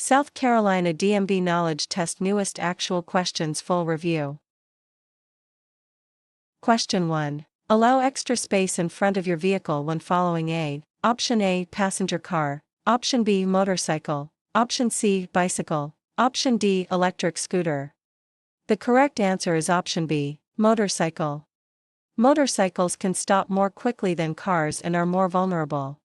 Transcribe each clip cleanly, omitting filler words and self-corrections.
South Carolina DMV Knowledge Test Newest Actual Questions Full Review. Question 1. Allow extra space in front of your vehicle when following A. Option A, passenger car. Option B, motorcycle. Option C, bicycle. Option D, electric scooter. The correct answer is option B, motorcycle. Motorcycles can stop more quickly than cars and are more vulnerable.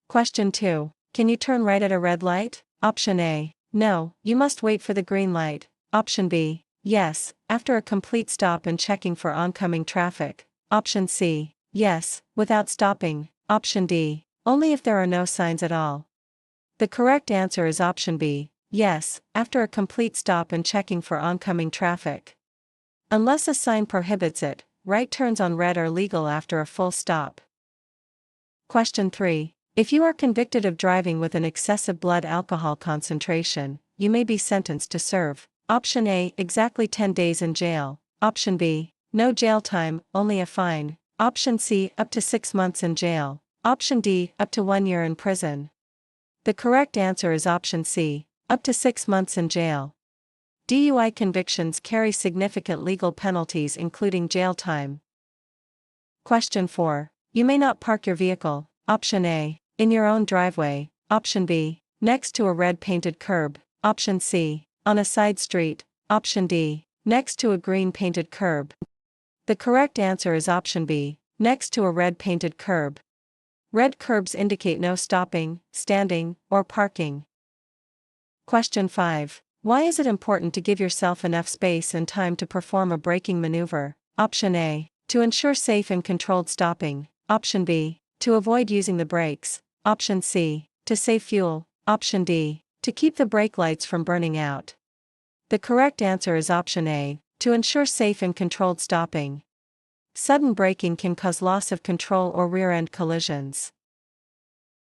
Question 2. Can you turn right at a red light? Option A. No, you must wait for the green light. Option B. Yes, after a complete stop and checking for oncoming traffic. Option C. Yes, without stopping. Option D. Only if there are no signs at all. The correct answer is option B. Yes, after a complete stop and checking for oncoming traffic. Unless a sign prohibits it, right turns on red are legal after a full stop. Question 3. If you are convicted of driving with an excessive blood alcohol concentration, you may be sentenced to serve. Option A, exactly 10 days in jail. Option B, no jail time, only a fine. Option C, up to 6 months in jail. Option D, up to 1 year in prison. The correct answer is option C, up to 6 months in jail. DUI convictions carry significant legal penalties including jail time. Question 4. You may not park your vehicle. Option A, in your own driveway. Option B, next to a red painted curb. Option C, on a side street. Option D, next to a green painted curb. The correct answer is option B, next to a red painted curb. Red curbs indicate no stopping, standing, or parking. Question 5. Why is it important to give yourself enough space and time to perform a braking maneuver? Option A, to ensure safe and controlled stopping. Option B, to avoid using the brakes. Option C, to save fuel. Option D, to keep the brake lights from burning out. The correct answer is option A, to ensure safe and controlled stopping. Sudden braking can cause loss of control or rear-end collisions.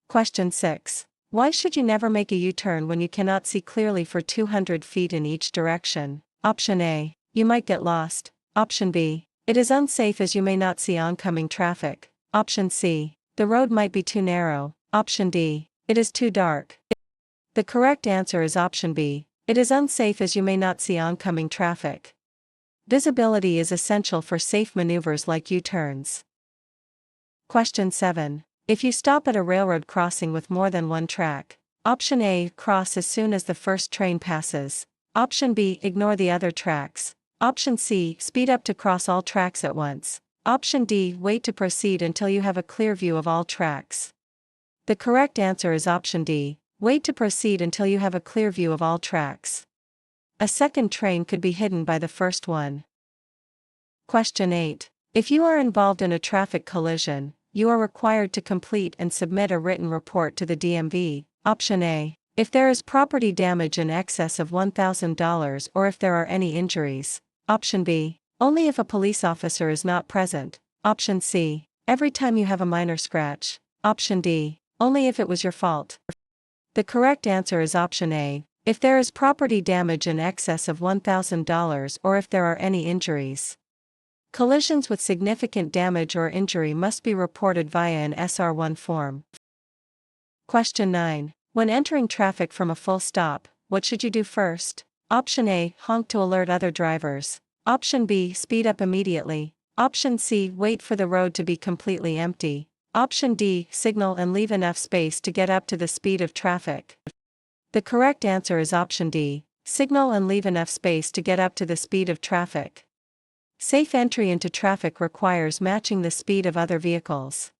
Question 6. Why should you never make a U-turn when you cannot see clearly for 200 feet in each direction? Option A, you might get lost. Option B, it is unsafe as you may not see oncoming traffic. Option C, the road might be too narrow. Option D, it is too dark. The correct answer is option B, it is unsafe as you may not see oncoming traffic. Visibility is essential for safe maneuvers like U-turns. Question 7. If you stop at a railroad crossing with more than one track, option A, cross as soon as the first train passes. Option B, ignore the other tracks. Option C, speed up to cross all tracks at once. Option D, wait to proceed until you have a clear view of all tracks. The correct answer is option D, wait to proceed until you have a clear view of all tracks. A second train could be hidden by the first one. Question 8. If you are involved in a traffic collision, you are required to complete and submit a written report to the DMV. Option A, if there is property damage in excess of $1,000 or if there are any injuries. Option B, only if a police officer is not present. Option C, every time you have a minor scratch. Option D, only if it was your fault. The correct answer is option A, if there is property damage in excess of $1,000 or if there are any injuries. Collisions with significant damage or injury must be reported via an SR1 form. Question 9. When entering traffic from a full stop, what should you do first? Option A, honk to alert other drivers. Option B, speed up immediately. Option C, wait for the road to be completely empty. Option D, signal and leave enough space to get up to the speed of traffic. The correct answer is option D, signal and leave enough space to get up to the speed of traffic. Safe entry into traffic requires matching the speed of other vehicles.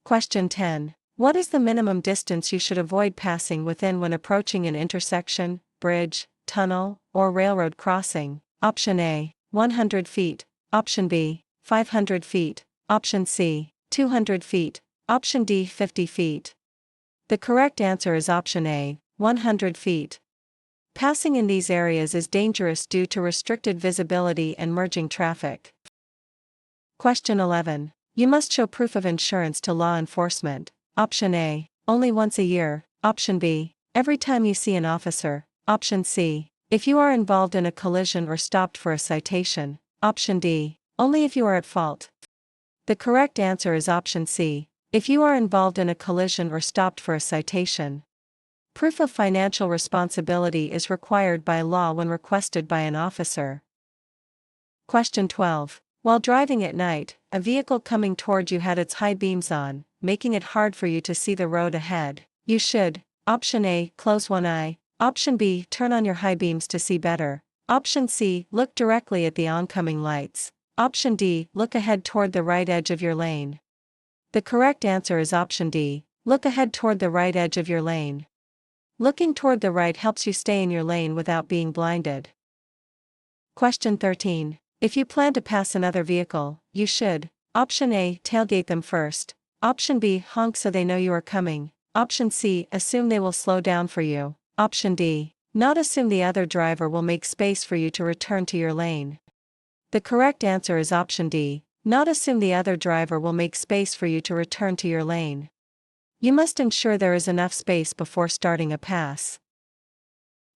Question 10. What is the minimum distance you should avoid passing within when approaching an intersection, bridge, tunnel, or railroad crossing? Option A, 100 feet. Option B, 500 feet. Option C, 200 feet. Option D, 50 feet. The correct answer is option A, 100 feet. Passing in these areas is dangerous due to restricted visibility and merging traffic. Question 11. You must show proof of insurance to law enforcement. Option A, only once a year. Option B, every time you see an officer. Option C, if you are involved in a collision or stopped for a citation. Option D, only if you are at fault. The correct answer is option C, if you are involved in a collision or stopped for a citation. Proof of financial responsibility is required by law when requested by an officer. Question 12. While driving at night, a vehicle coming toward you had its high beams on, making it hard for you to see the road ahead. You should: Option A, close one eye. Option B, turn on your high beams to see better. Option C, look directly at the oncoming lights. Option D, look ahead toward the right edge of your lane. The correct answer is option D, look ahead toward the right edge of your lane. Looking toward the right helps you stay in your lane without being blinded. Question 13. If you plan to pass another vehicle, you should: Option A, tailgate them first. Option B, honk so they know you are coming. Option C, assume they will slow down for you. Option D, not assume the other driver will make space for you to return to your lane. The correct answer is option D, not assume the other driver will make space for you to return to your lane. You must ensure there is enough space before starting a pass.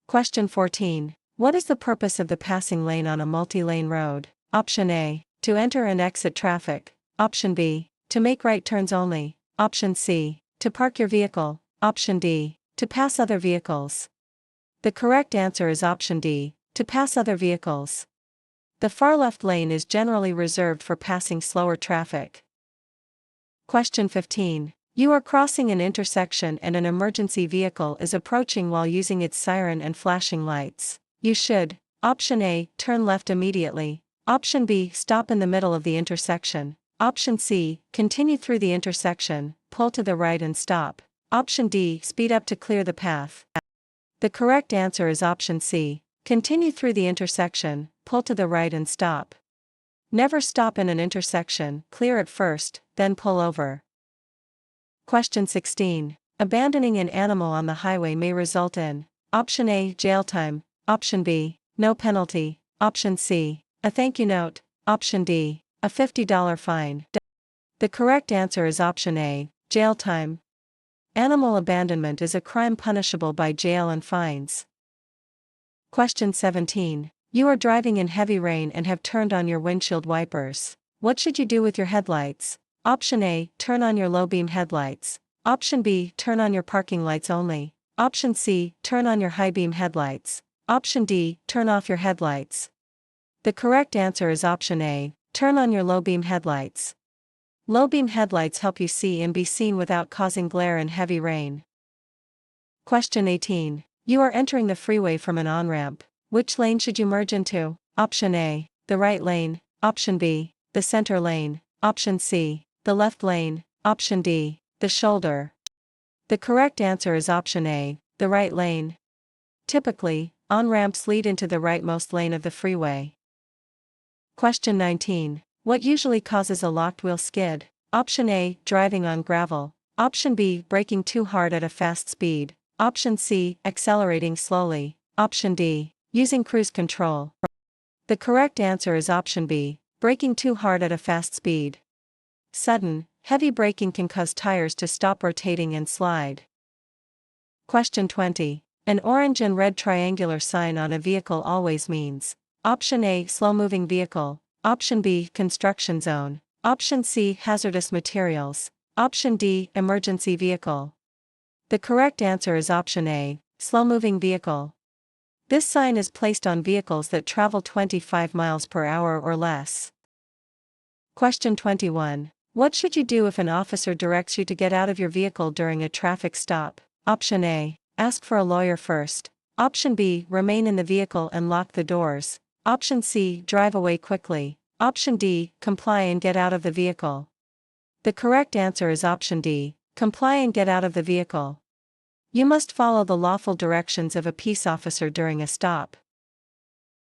Question 14. What is the purpose of the passing lane on a multi-lane road? Option A, to enter and exit traffic. Option B, to make right turns only. Option C, to park your vehicle. Option D, to pass other vehicles. The correct answer is option D, to pass other vehicles. The far left lane is generally reserved for passing slower traffic. Question 15. You are crossing an intersection and an emergency vehicle is approaching while using its siren and flashing lights. You should: Option A, turn left immediately. Option B, stop in the middle of the intersection. Option C, continue through the intersection, pull to the right and stop. Option D, speed up to clear the path. The correct answer is option C, continue through the intersection, pull to the right and stop. Never stop in an intersection, clear it first, then pull over. Question 16. Abandoning an animal on the highway may result in: Option A, jail time. Option B, no penalty. Option C, a thank you note. Option D, a $50 fine. The correct answer is option A, jail time. Animal abandonment is a crime punishable by jail and fines. Question 17. You are driving in heavy rain and have turned on your windshield wipers. What should you do with your headlights? Option A, turn on your low-beam headlights. Option B, turn on your parking lights only. Option C, turn on your high-beam headlights. Option D, turn off your headlights. The correct answer is option A, turn on your low-beam headlights. Low-beam headlights help you see and be seen without causing glare in heavy rain. Question 18. You are entering the freeway from an on-ramp. Which lane should you merge into? Option A, the right lane. Option B, the center lane. Option C, the left lane. Option D, the shoulder. The correct answer is option A, the right lane. Typically, on-ramps lead into the rightmost lane of the freeway. Question 19. What usually causes a locked wheel skid? Option A, driving on gravel. Option B, braking too hard at a fast speed. Option C, accelerating slowly. Option D, using cruise control. The correct answer is option B, braking too hard at a fast speed. Sudden, heavy braking can cause tires to stop rotating and slide. Question 20. An orange and red triangular sign on a vehicle always means: Option A, slow-moving vehicle. Option B, construction zone. Option C, hazardous materials. Option D, emergency vehicle. The correct answer is option A, slow-moving vehicle. This sign is placed on vehicles that travel 25 miles per hour or less. Question 21. What should you do if an officer directs you to get out of your vehicle during a traffic stop? Option A, ask for a lawyer first. Option B, remain in the vehicle and lock the doors. Option C, drive away quickly. Option D, comply and get out of the vehicle. The correct answer is option D, comply and get out of the vehicle. You must follow the lawful directions of a peace officer during a stop.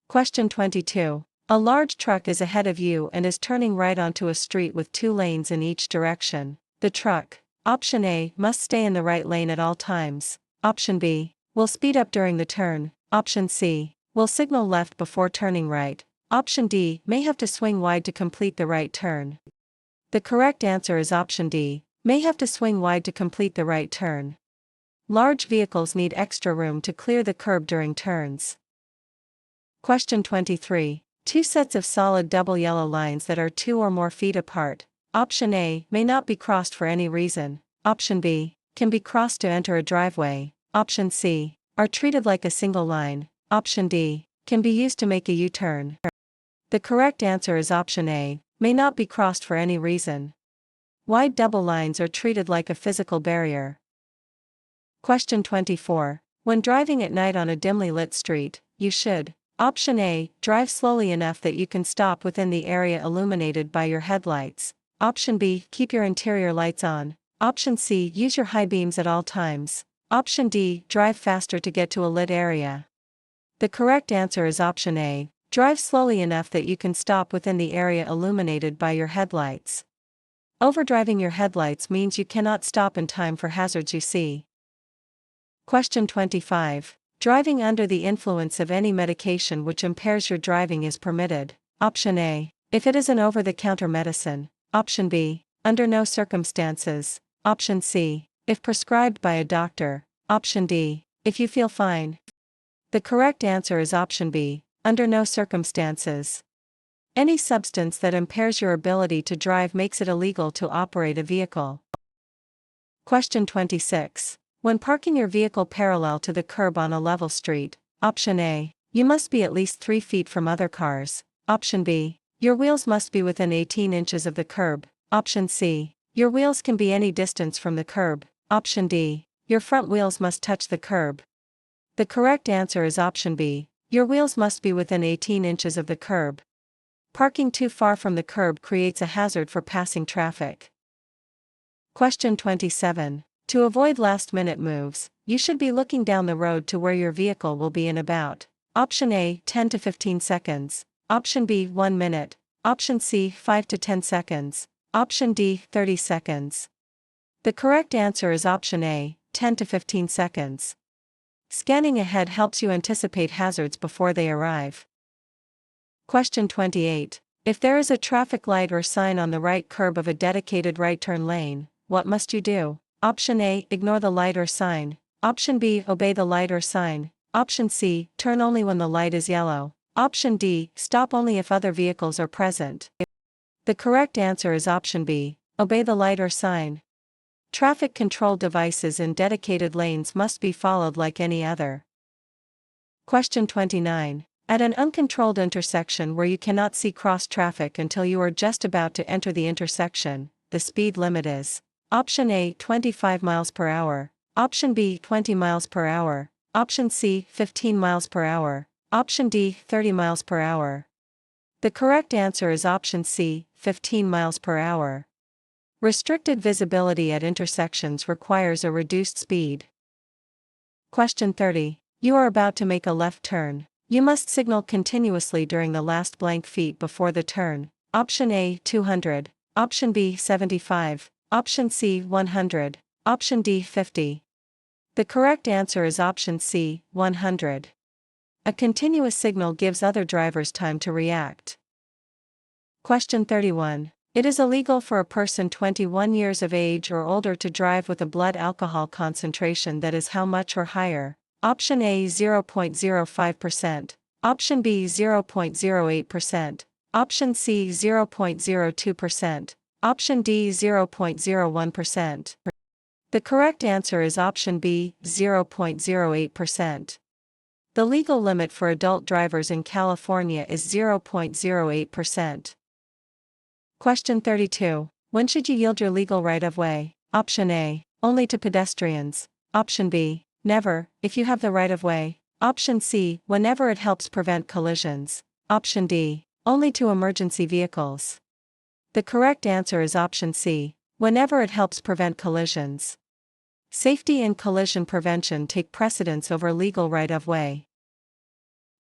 Question 22. A large truck is ahead of you and is turning right onto a street with 2 lanes in each direction. The truck, option A, must stay in the right lane at all times. Option B, will speed up during the turn. Option C, will signal left before turning right. Option D, may have to swing wide to complete the right turn. The correct answer is option D, may have to swing wide to complete the right turn. Large vehicles need extra room to clear the curb during turns. Question 23. 2 sets of solid double yellow lines that are 2 or more feet apart. Option A, may not be crossed for any reason. Option B, can be crossed to enter a driveway. Option C, are treated like a single line. Option D, can be used to make a U-turn. The correct answer is option A, may not be crossed for any reason. Wide double lines are treated like a physical barrier. Question 24. When driving at night on a dimly lit street, you should: Option A, drive slowly enough that you can stop within the area illuminated by your headlights. Option B, keep your interior lights on. Option C, use your high beams at all times. Option D, drive faster to get to a lit area. The correct answer is option A, drive slowly enough that you can stop within the area illuminated by your headlights. Overdriving your headlights means you cannot stop in time for hazards you see. Question 25. Driving under the influence of any medication which impairs your driving is permitted. Option A, if it is an over-the-counter medicine. Option B, under no circumstances. Option C, if prescribed by a doctor. Option D, if you feel fine. The correct answer is option B, under no circumstances. Any substance that impairs your ability to drive makes it illegal to operate a vehicle. Question 26. When parking your vehicle parallel to the curb on a level street. Option A, you must be at least 3 feet from other cars. Option B, your wheels must be within 18 inches of the curb. Option C, your wheels can be any distance from the curb. Option D, your front wheels must touch the curb. The correct answer is option B, your wheels must be within 18 inches of the curb. Parking too far from the curb creates a hazard for passing traffic. Question 27. To avoid last-minute moves, you should be looking down the road to where your vehicle will be in about: Option A, 10 to 15 seconds. Option B, 1 minute. Option C, 5 to 10 seconds. Option D, 30 seconds. The correct answer is option A, 10 to 15 seconds. Scanning ahead helps you anticipate hazards before they arrive. Question 28. If there is a traffic light or sign on the right curb of a dedicated right turn lane, what must you do? Option A, ignore the light or sign. Option B, obey the light or sign. Option C, turn only when the light is yellow. Option D, stop only if other vehicles are present. The correct answer is option B, obey the light or sign. Traffic control devices in dedicated lanes must be followed like any other. Question 29. At an uncontrolled intersection where you cannot see cross traffic until you are just about to enter the intersection, the speed limit is: Option A, 25 miles per hour. Option B, 20 miles per hour. Option C, 15 miles per hour. Option D, 30 miles per hour. The correct answer is option C, 15 miles per hour. Restricted visibility at intersections requires a reduced speed. Question 30. You are about to make a left turn. You must signal continuously during the last blank feet before the turn. Option A, 200. Option B, 75. Option C, 100. Option D, 50. The correct answer is option C, 100. A continuous signal gives other drivers time to react. Question 31. It is illegal for a person 21 years of age or older to drive with a blood alcohol concentration that is how much or higher? Option A, 0.05%. Option B, 0.08%. Option C, 0.02%. Option D, 0.01%. The correct answer is option B, 0.08%. The legal limit for adult drivers in California is 0.08%. Question 32. When should you yield your legal right-of-way? Option A, only to pedestrians. Option B, never, if you have the right-of-way. Option C, whenever it helps prevent collisions. Option D, only to emergency vehicles. The correct answer is option C, whenever it helps prevent collisions. Safety and collision prevention take precedence over legal right-of-way.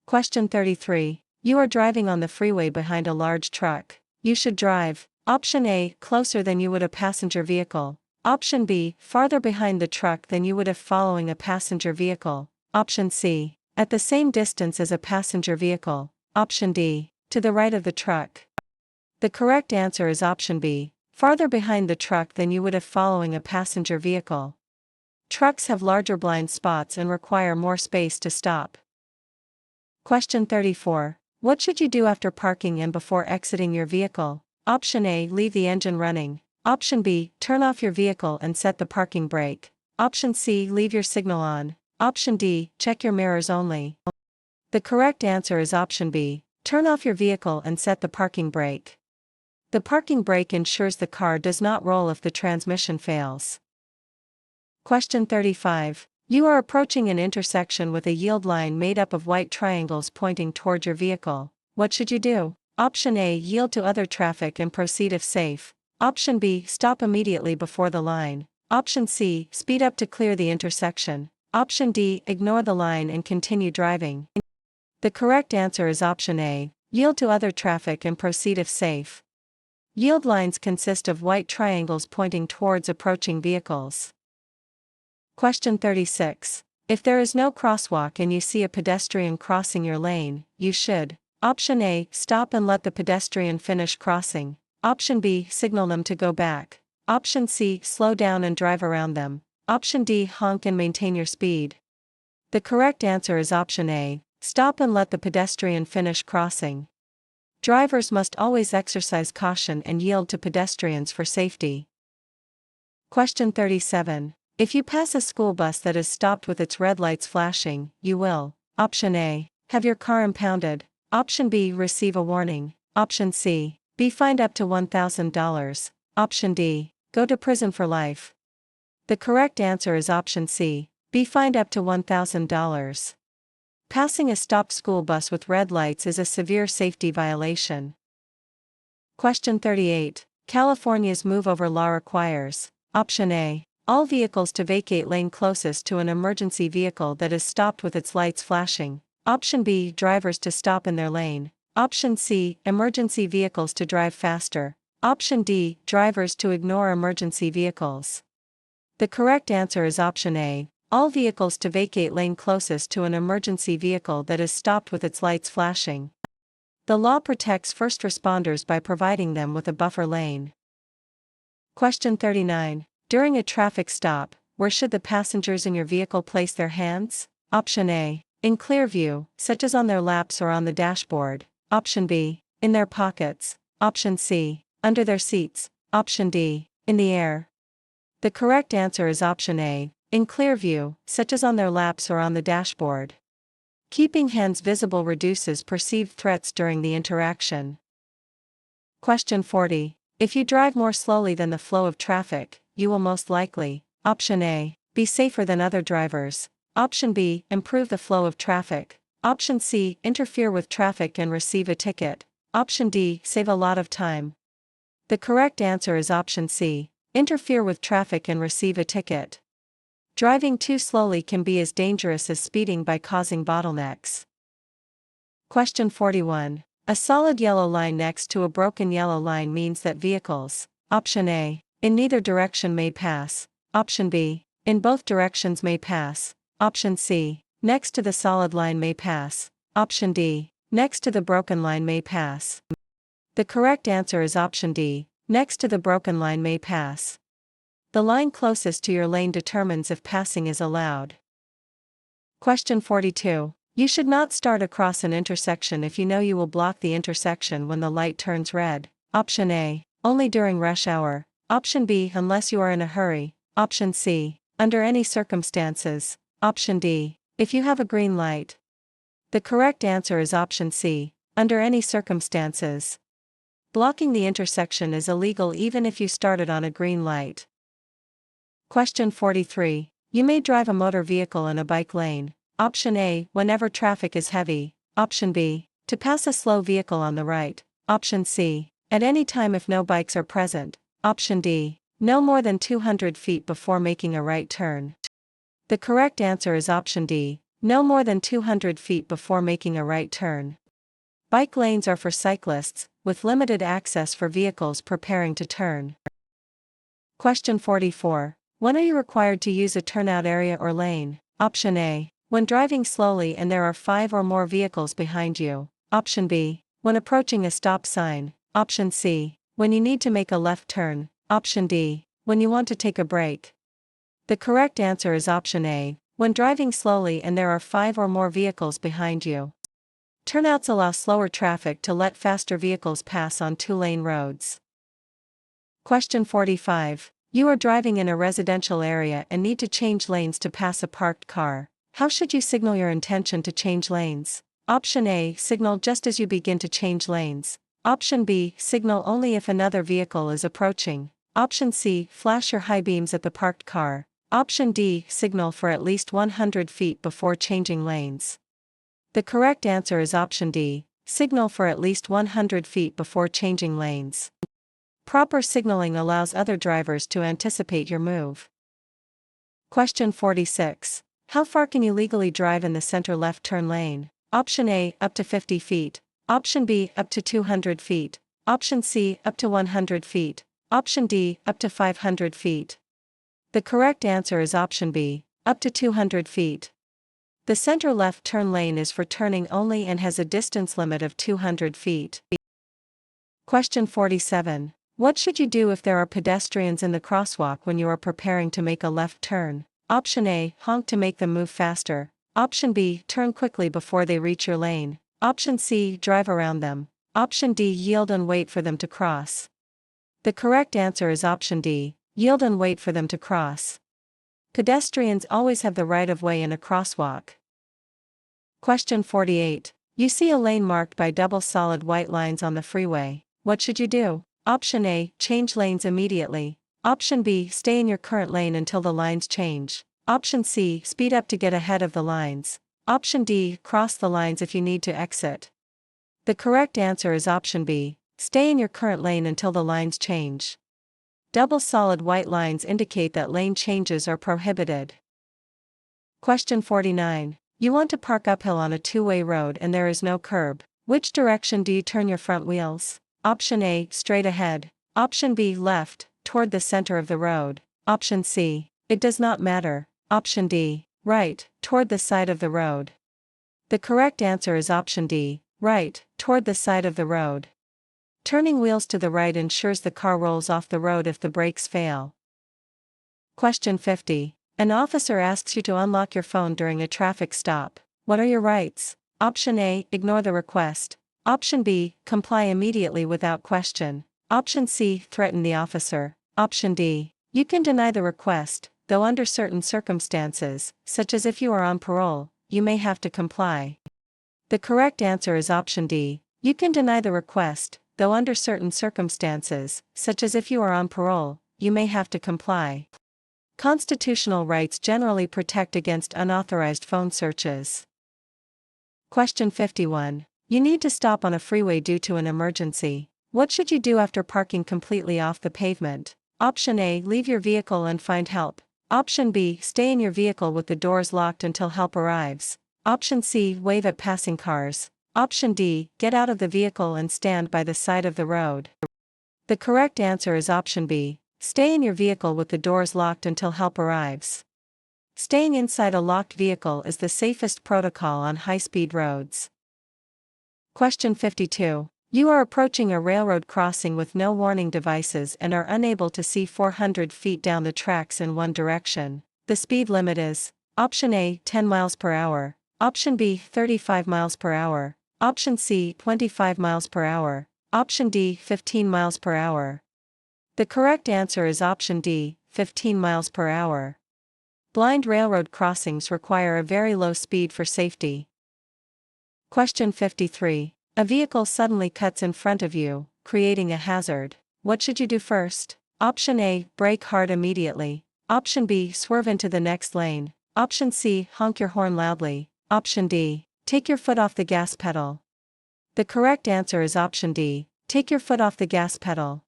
Question 33. You are driving on the freeway behind a large truck. You should drive: Option A, closer than you would a passenger vehicle. Option B, farther behind the truck than you would if following a passenger vehicle. Option C, at the same distance as a passenger vehicle. Option D, to the right of the truck. The correct answer is option B, farther behind the truck than you would if following a passenger vehicle. Trucks have larger blind spots and require more space to stop. Question 34. What should you do after parking and before exiting your vehicle? Option A, leave the engine running. Option B, turn off your vehicle and set the parking brake. Option C, leave your signal on. Option D, check your mirrors only. The correct answer is option B, turn off your vehicle and set the parking brake. The parking brake ensures the car does not roll if the transmission fails. Question 35. You are approaching an intersection with a yield line made up of white triangles pointing toward your vehicle. What should you do? Option A, yield to other traffic and proceed if safe. Option B, stop immediately before the line. Option C, speed up to clear the intersection. Option D, ignore the line and continue driving. The correct answer is option A, yield to other traffic and proceed if safe. Yield lines consist of white triangles pointing towards approaching vehicles. Question 36. If there is no crosswalk and you see a pedestrian crossing your lane, you should: Option A, stop and let the pedestrian finish crossing. Option B, signal them to go back. Option C, slow down and drive around them. Option D, honk and maintain your speed. The correct answer is option A, stop and let the pedestrian finish crossing. Drivers must always exercise caution and yield to pedestrians for safety. Question 37. If you pass a school bus that is stopped with its red lights flashing, you will: Option A, have your car impounded. Option B, receive a warning. Option C, be fined up to $1,000. Option D, go to prison for life. The correct answer is option C, be fined up to $1,000. Passing a stopped school bus with red lights is a severe safety violation. Question 38. California's move over law requires: Option A, all vehicles to vacate lane closest to an emergency vehicle that is stopped with its lights flashing. Option B, drivers to stop in their lane. Option C, emergency vehicles to drive faster. Option D, drivers to ignore emergency vehicles. The correct answer is option A, all vehicles to vacate lane closest to an emergency vehicle that is stopped with its lights flashing. The law protects first responders by providing them with a buffer lane. Question 39. During a traffic stop, where should the passengers in your vehicle place their hands? Option A, in clear view, such as on their laps or on the dashboard. Option B, in their pockets. Option C, under their seats. Option D, in the air. The correct answer is option A, in clear view, such as on their laps or on the dashboard. Keeping hands visible reduces perceived threats during the interaction. Question 40. If you drive more slowly than the flow of traffic, you will most likely: Option A, be safer than other drivers. Option B, improve the flow of traffic. Option C, interfere with traffic and receive a ticket. Option D, save a lot of time. The correct answer is option C, interfere with traffic and receive a ticket. Driving too slowly can be as dangerous as speeding by causing bottlenecks. Question 41. A solid yellow line next to a broken yellow line means that vehicles: Option A, in neither direction may pass. Option B, in both directions may pass. Option C, next to the solid line may pass. Option D, next to the broken line may pass. The correct answer is option D, next to the broken line may pass. The line closest to your lane determines if passing is allowed. Question 42. You should not start across an intersection if you know you will block the intersection when the light turns red. Option A, only during rush hour. Option B, unless you are in a hurry. Option C, under any circumstances. Option D, if you have a green light. The correct answer is option C, under any circumstances. Blocking the intersection is illegal even if you started on a green light. Question 43. You may drive a motor vehicle in a bike lane. Option A, whenever traffic is heavy. Option B, to pass a slow vehicle on the right. Option C, at any time if no bikes are present. Option D, no more than 200 feet before making a right turn. The correct answer is option D, no more than 200 feet before making a right turn. Bike lanes are for cyclists, with limited access for vehicles preparing to turn. Question 44. When are you required to use a turnout area or lane? Option A, when driving slowly and there are 5 or more vehicles behind you. Option B, when approaching a stop sign. Option C, when you need to make a left turn. Option D, when you want to take a break. The correct answer is option A, when driving slowly and there are 5 or more vehicles behind you. Turnouts allow slower traffic to let faster vehicles pass on 2-lane roads. Question 45. You are driving in a residential area and need to change lanes to pass a parked car. How should you signal your intention to change lanes? Option A, signal just as you begin to change lanes. Option B, signal only if another vehicle is approaching. Option C, flash your high beams at the parked car. Option D, signal for at least 100 feet before changing lanes. The correct answer is option D, signal for at least 100 feet before changing lanes. Proper signaling allows other drivers to anticipate your move. Question 46. How far can you legally drive in the center left turn lane? Option A, up to 50 feet. Option B, up to 200 feet. Option C, up to 100 feet. Option D, up to 500 feet. The correct answer is option B, up to 200 feet. The center left turn lane is for turning only and has a distance limit of 200 feet. Question 47. What should you do if there are pedestrians in the crosswalk when you are preparing to make a left turn? Option A, honk to make them move faster. Option B, turn quickly before they reach your lane. Option C, drive around them. Option D, yield and wait for them to cross. The correct answer is option D, yield and wait for them to cross. Pedestrians always have the right of way in a crosswalk. Question 48. You see a lane marked by double solid white lines on the freeway. What should you do? Option A, change lanes immediately. Option B, stay in your current lane until the lines change. Option C, speed up to get ahead of the lines. Option D, cross the lines if you need to exit. The correct answer is option B, stay in your current lane until the lines change. Double solid white lines indicate that lane changes are prohibited. Question 49. You want to park uphill on a two-way road and there is no curb. Which direction do you turn your front wheels? Option A, straight ahead. Option B, left, toward the center of the road. Option C, it does not matter. Option D, right, toward the side of the road. The correct answer is option D, right, toward the side of the road. Turning wheels to the right ensures the car rolls off the road if the brakes fail. Question 50. An officer asks you to unlock your phone during a traffic stop. What are your rights? Option A, ignore the request. Option B, comply immediately without question. Option C, threaten the officer. Option D, you can deny the request, though under certain circumstances, such as if you are on parole, you may have to comply. The correct answer is option D, you can deny the request, though under certain circumstances, such as if you are on parole, you may have to comply. Constitutional rights generally protect against unauthorized phone searches. Question 51. You need to stop on a freeway due to an emergency. What should you do after parking completely off the pavement? Option A, leave your vehicle and find help. Option B, stay in your vehicle with the doors locked until help arrives. Option C, wave at passing cars. Option D, get out of the vehicle and stand by the side of the road. The correct answer is option B, stay in your vehicle with the doors locked until help arrives. Staying inside a locked vehicle is the safest protocol on high-speed roads. Question 52. You are approaching a railroad crossing with no warning devices and are unable to see 400 feet down the tracks in one direction. The speed limit is: Option A, 10 miles per hour. Option B, 35 miles per hour. Option C, 25 miles per hour. Option D, 15 miles per hour. The correct answer is option D, 15 miles per hour. Blind railroad crossings require a very low speed for safety. Question 53. A vehicle suddenly cuts in front of you, creating a hazard. What should you do first? Option A, brake hard immediately. Option B, swerve into the next lane. Option C, honk your horn loudly. Option D, take your foot off the gas pedal. The correct answer is option D, take your foot off the gas pedal.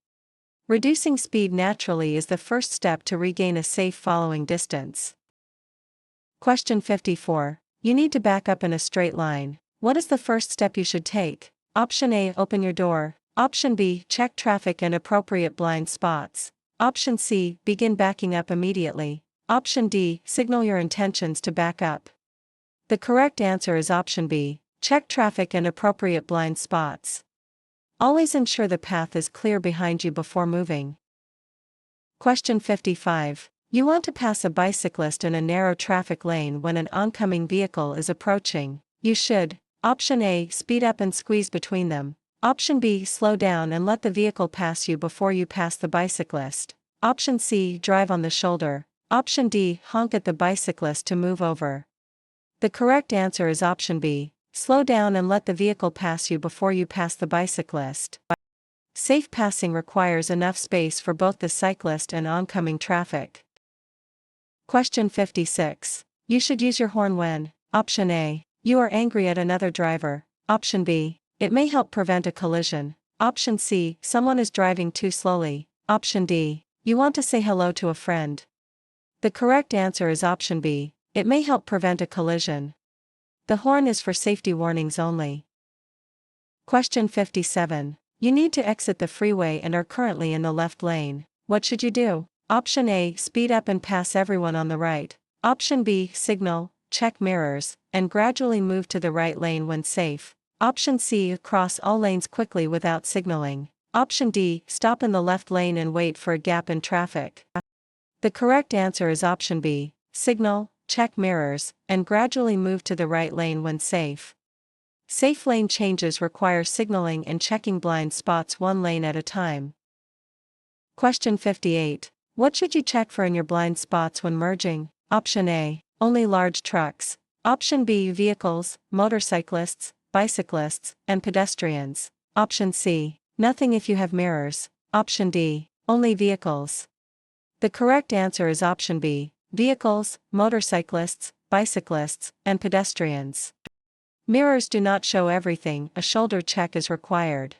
Reducing speed naturally is the first step to regain a safe following distance. Question 54. You need to back up in a straight line. What is the first step you should take? Option A, open your door. Option B, check traffic and appropriate blind spots. Option C, begin backing up immediately. Option D, signal your intentions to back up. The correct answer is option B, check traffic and appropriate blind spots. Always ensure the path is clear behind you before moving. Question 55. You want to pass a bicyclist in a narrow traffic lane when an oncoming vehicle is approaching. You should: Option A, speed up and squeeze between them. Option B, slow down and let the vehicle pass you before you pass the bicyclist. Option C, drive on the shoulder. Option D, honk at the bicyclist to move over. The correct answer is option B. Slow down and let the vehicle pass you before you pass the bicyclist. Safe passing requires enough space for both the cyclist and oncoming traffic. Question 56. You should use your horn when, option A, you are angry at another driver, option B, it may help prevent a collision, option C, someone is driving too slowly, option D, you want to say hello to a friend. The correct answer is option B, it may help prevent a collision. The horn is for safety warnings only. Question 57. You need to exit the freeway and are currently in the left lane. What should you do? Option A, speed up and pass everyone on the right. Option B, signal, check mirrors, and gradually move to the right lane when safe. Option C, cross all lanes quickly without signaling. Option D, stop in the left lane and wait for a gap in traffic. The correct answer is option B, signal, check mirrors, and gradually move to the right lane when safe. Safe lane changes require signaling and checking blind spots one lane at a time. Question 58. What should you check for in your blind spots when merging? Option A, only large trucks. Option B, vehicles, motorcyclists, bicyclists, and pedestrians. Option C, nothing if you have mirrors. Option D, only vehicles. The correct answer is option B, vehicles, motorcyclists, bicyclists, and pedestrians. Mirrors do not show everything, a shoulder check is required.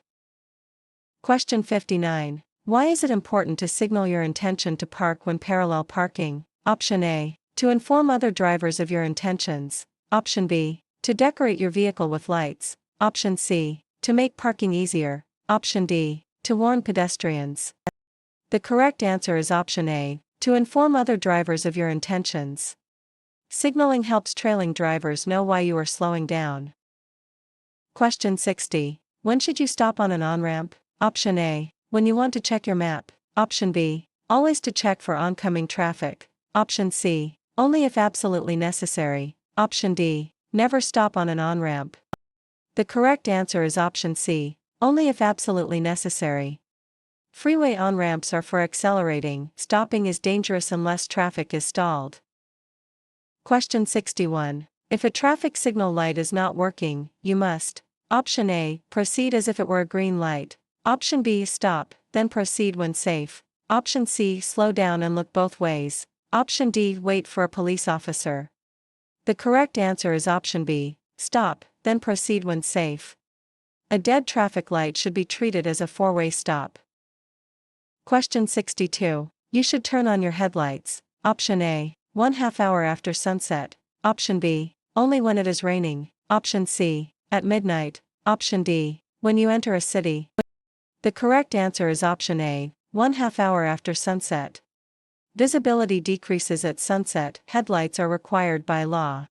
Question 59. Why is it important to signal your intention to park when parallel parking? Option A, to inform other drivers of your intentions. Option B, to decorate your vehicle with lights. Option C, to make parking easier. Option D, to warn pedestrians. The correct answer is option A, to inform other drivers of your intentions. Signaling helps trailing drivers know why you are slowing down. Question 60. When should you stop on an on-ramp? Option A, when you want to check your map. Option B, always to check for oncoming traffic. Option C, only if absolutely necessary. Option D, never stop on an on-ramp. The correct answer is option C, only if absolutely necessary. Freeway on-ramps are for accelerating, stopping is dangerous unless traffic is stalled. Question 61. If a traffic signal light is not working, you must. Option A, proceed as if it were a green light. Option B, stop, then proceed when safe. Option C, slow down and look both ways. Option D, wait for a police officer. The correct answer is option B, stop, then proceed when safe. A dead traffic light should be treated as a four-way stop. Question 62. You should turn on your headlights. Option A, 1/2 hour after sunset. Option B, only when it is raining. Option C, at midnight. Option D, when you enter a city. The correct answer is option A, 1/2 hour after sunset. Visibility decreases at sunset, headlights are required by law.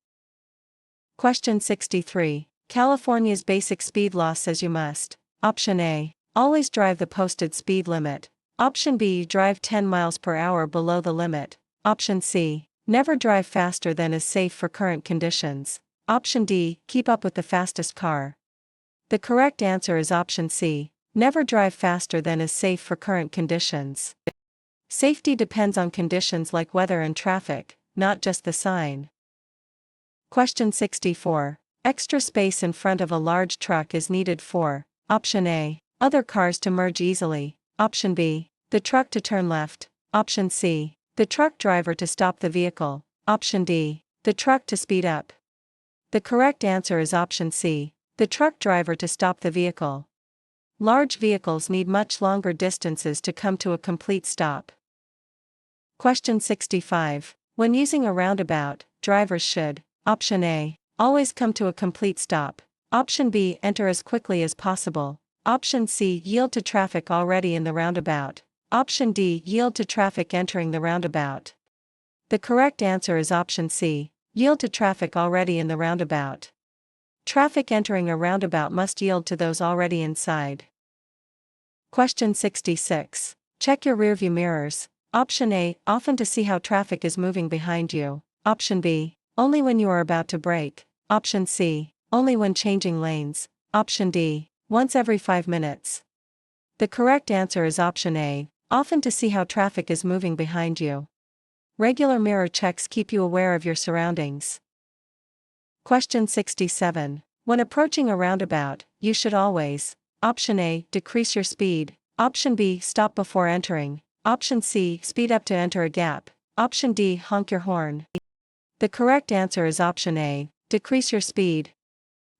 Question 63. California's basic speed law says you must. Option A, always drive the posted speed limit. Option B, drive 10 miles per hour below the limit. Option C, never drive faster than is safe for current conditions. Option D, keep up with the fastest car. The correct answer is option C, never drive faster than is safe for current conditions. Safety depends on conditions like weather and traffic, not just the sign. Question 64. Extra space in front of a large truck is needed for. Option A, other cars to merge easily. Option B, the truck to turn left. Option C, the truck driver to stop the vehicle. Option D, the truck to speed up. The correct answer is option C, the truck driver to stop the vehicle. Large vehicles need much longer distances to come to a complete stop. Question 65. When using a roundabout, drivers should. Option A, always come to a complete stop. Option B, enter as quickly as possible. Option C, yield to traffic already in the roundabout. Option D, yield to traffic entering the roundabout. The correct answer is option C, yield to traffic already in the roundabout. Traffic entering a roundabout must yield to those already inside. Question 66. Check your rearview mirrors. Option A, often to see how traffic is moving behind you. Option B, only when you are about to brake. Option C, only when changing lanes. Option D, once every 5 minutes. The correct answer is option A, often to see how traffic is moving behind you. Regular mirror checks keep you aware of your surroundings. Question 67. When approaching a roundabout, you should always: Option A, decrease your speed. Option B, stop before entering. Option C, speed up to enter a gap. Option D, honk your horn. The correct answer is option A, decrease your speed.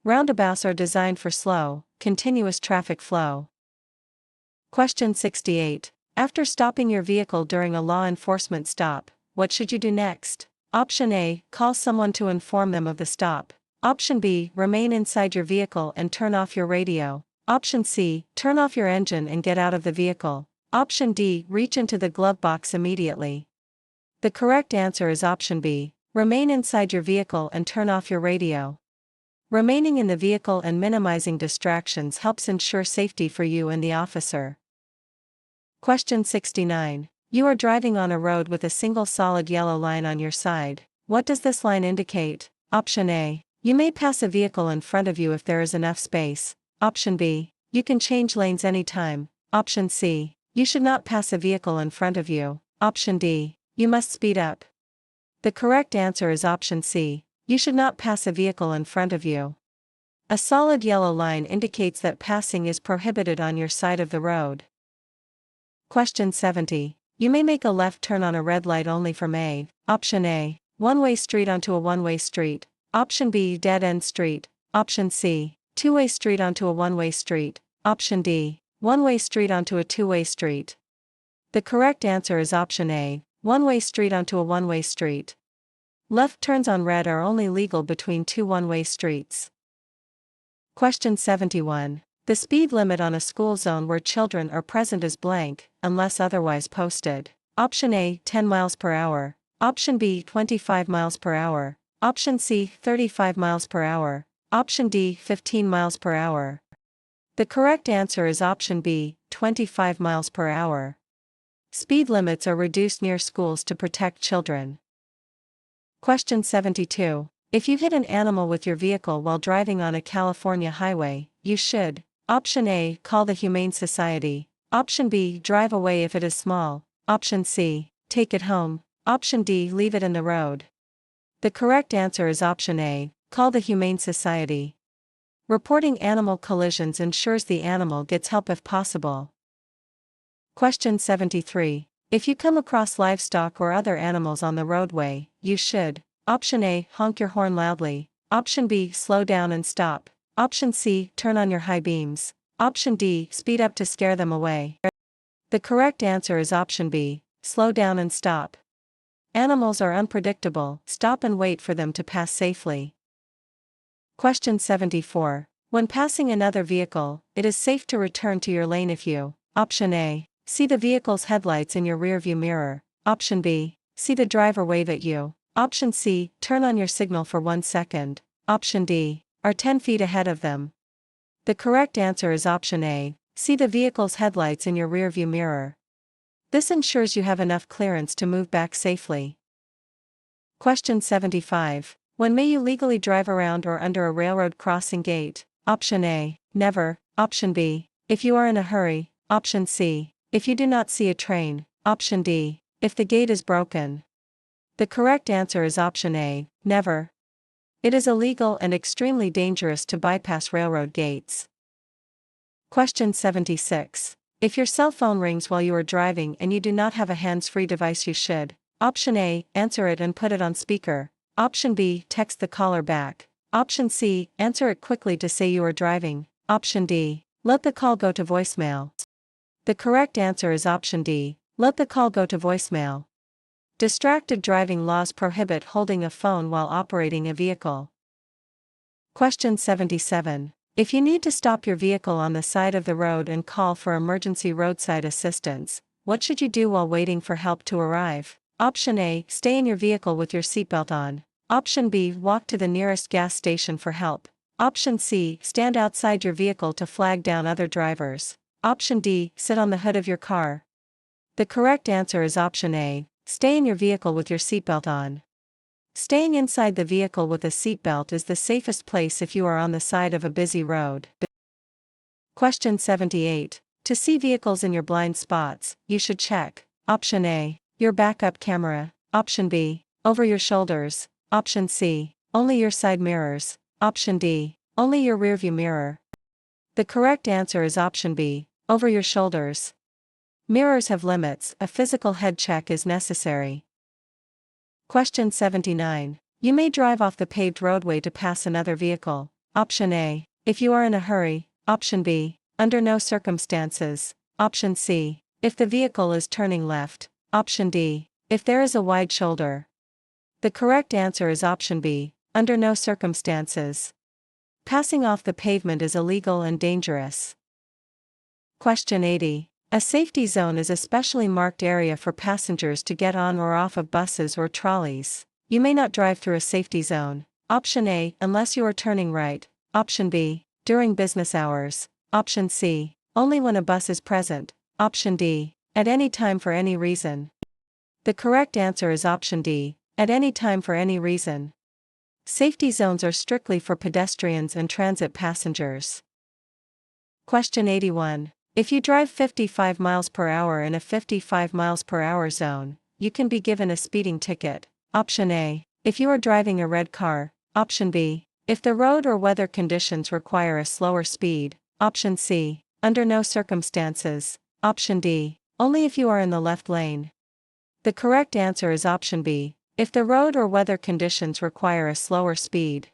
Roundabouts are designed for slow, continuous traffic flow. Question 68. After stopping your vehicle during a law enforcement stop, what should you do next? Option A, call someone to inform them of the stop. Option B, remain inside your vehicle and turn off your radio. Option C, turn off your engine and get out of the vehicle. Option D, reach into the glove box immediately. The correct answer is option B, remain inside your vehicle and turn off your radio. Remaining in the vehicle and minimizing distractions helps ensure safety for you and the officer. Question 69. You are driving on a road with a single solid yellow line on your side. What does this line indicate? Option A, you may pass a vehicle in front of you if there is enough space. Option B, you can change lanes anytime. Option C, you should not pass a vehicle in front of you. Option D, you must speed up. The correct answer is option C, you should not pass a vehicle in front of you. A solid yellow line indicates that passing is prohibited on your side of the road. Question 70. You may make a left turn on a red light only from A. Option A, one-way street onto a one-way street. Option B, dead-end street. Option C, two-way street onto a one-way street. Option D, one-way street onto a two-way street. The correct answer is option A, one-way street onto a one-way street. Left turns on red are only legal between two one-way streets. Question 71. The speed limit on a school zone where children are present is blank, unless otherwise posted. Option A, 10 miles per hour. Option B, 25 miles per hour. Option C, 35 miles per hour. Option D, 15 miles per hour. The correct answer is option B, 25 miles per hour. Speed limits are reduced near schools to protect children. Question 72. If you hit an animal with your vehicle while driving on a California highway, you should: Option A, call the Humane Society. Option B, drive away if it is small. Option C, take it home. Option D, leave it in the road. The correct answer is option A, call the Humane Society. Reporting animal collisions ensures the animal gets help if possible. Question 73. If you come across livestock or other animals on the roadway, you should: Option A, honk your horn loudly. Option B, slow down and stop. Option C, turn on your high beams. Option D, speed up to scare them away. The correct answer is option B, slow down and stop. Animals are unpredictable, stop and wait for them to pass safely. Question 74. When passing another vehicle, it is safe to return to your lane if you: Option A, see the vehicle's headlights in your rearview mirror. Option B, see the driver wave at you. Option C, turn on your signal for 1 second. Option D, are 10 feet ahead of them. The correct answer is option A, see the vehicle's headlights in your rearview mirror. This ensures you have enough clearance to move back safely. Question 75. When may you legally drive around or under a railroad crossing gate? Option A, never. Option B, if you are in a hurry. Option C, if you do not see a train. Option D, if the gate is broken. The correct answer is option A, never. It is illegal and extremely dangerous to bypass railroad gates. Question 76. If your cell phone rings while you are driving and you do not have a hands-free device, you should: Option A, answer it and put it on speaker. Option B, text the caller back. Option C, answer it quickly to say you are driving. Option D, let the call go to voicemail. The correct answer is option D, let the call go to voicemail. Distracted driving laws prohibit holding a phone while operating a vehicle. Question 77. If you need to stop your vehicle on the side of the road and call for emergency roadside assistance, what should you do while waiting for help to arrive? Option A, stay in your vehicle with your seatbelt on. Option B, walk to the nearest gas station for help. Option C, stand outside your vehicle to flag down other drivers. Option D, sit on the hood of your car. The correct answer is option A, stay in your vehicle with your seatbelt on. Staying inside the vehicle with a seatbelt is the safest place if you are on the side of a busy road. Question 78. To see vehicles in your blind spots, you should check: Option A, your backup camera. Option B, over your shoulders. Option C, only your side mirrors. Option D, only your rearview mirror. The correct answer is option B, over your shoulders. Mirrors have limits, a physical head check is necessary. Question 79. You may drive off the paved roadway to pass another vehicle. Option A, if you are in a hurry. Option B, under no circumstances. Option C, if the vehicle is turning left. Option D, if there is a wide shoulder. The correct answer is option B, under no circumstances. Passing off the pavement is illegal and dangerous. Question 80. A safety zone is a specially marked area for passengers to get on or off of buses or trolleys. You may not drive through a safety zone. Option A, unless you are turning right. Option B, during business hours. Option C, only when a bus is present. Option D, at any time for any reason. The correct answer is option D, at any time for any reason. Safety zones are strictly for pedestrians and transit passengers. Question 81. If you drive 55 miles per hour in a 55 miles per hour zone, you can be given a speeding ticket. Option A, if you are driving a red car. Option B, if the road or weather conditions require a slower speed. Option C, under no circumstances. Option D, only if you are in the left lane. The correct answer is option B, if the road or weather conditions require a slower speed.